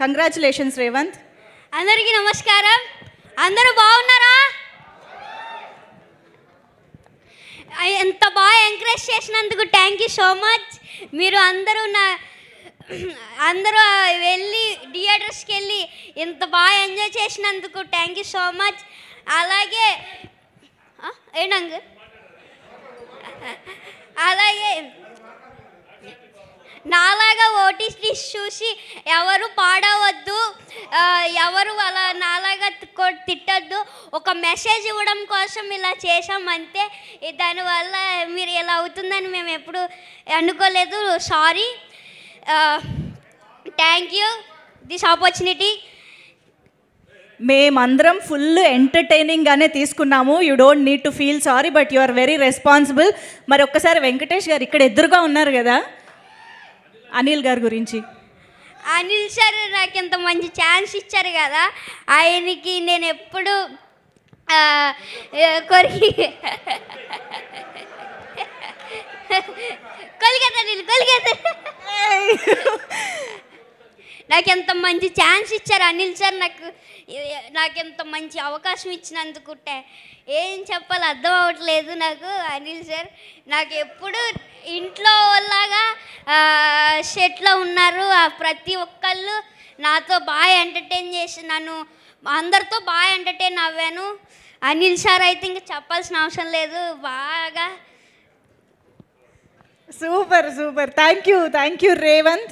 Congratulations Revanth. అందరికీ నమస్కారం. అందరూ బాగున్నారా? ఎంత బాగా ఎంకరేజ్ చేసినందుకు థ్యాంక్ యూ సో మచ్. మీరు అందరూ వెళ్ళి థియేటర్స్కి వెళ్ళి ఇంత బాగా ఎంజాయ్ చేసినందుకు థ్యాంక్ యూ సో మచ్. అలాగే నాలాగా ఓటీటీ చూసి ఎవరు పాడవద్దు, ఎవరు అలా నాలాగా తిట్టద్దు. ఒక మెసేజ్ ఇవ్వడం కోసం ఇలా చేసాం అంతే. దానివల్ల మీరు ఇలా అవుతుందని మేము ఎప్పుడు అనుకోలేదు. Sorry. Thank you this opportunity. మేమందరం ఫుల్ ఎంటర్టైనింగ్గానే తీసుకున్నాము. You don't need to feel sorry, but you are very responsible. మరి ఒక్కసారి వెంకటేష్ గారు ఇక్కడ ఎదురుగా ఉన్నారు కదా, అనిల్ గారి గురించి. అనిల్ సార్ నాకు ఇంత మంచి ఛాన్స్ ఇచ్చారు కదా, ఆయనకి నేను ఎప్పుడు నాకు ఎంత మంచి ఛాన్స్ ఇచ్చారు అనిల్ సార్. నాకు ఎంత మంచి అవకాశం ఇచ్చినందుకు ఏం చెప్పాలి అర్థం అవ్వట్లేదు నాకు. అనిల్ సార్ నాకు ఎప్పుడు ఇంట్లో లాగా సెట్లో ఉన్నారు. ప్రతి ఒక్కళ్ళు నాతో బాగా ఎంటర్టైన్ చేసి నన్ను అందరితో బాగా ఎంటర్టైన్ అవ్వాను. అనిల్ సార్ అయితే ఇంకా చెప్పాల్సిన అవసరం లేదు. బాగా సూపర్. Thank you Revanth.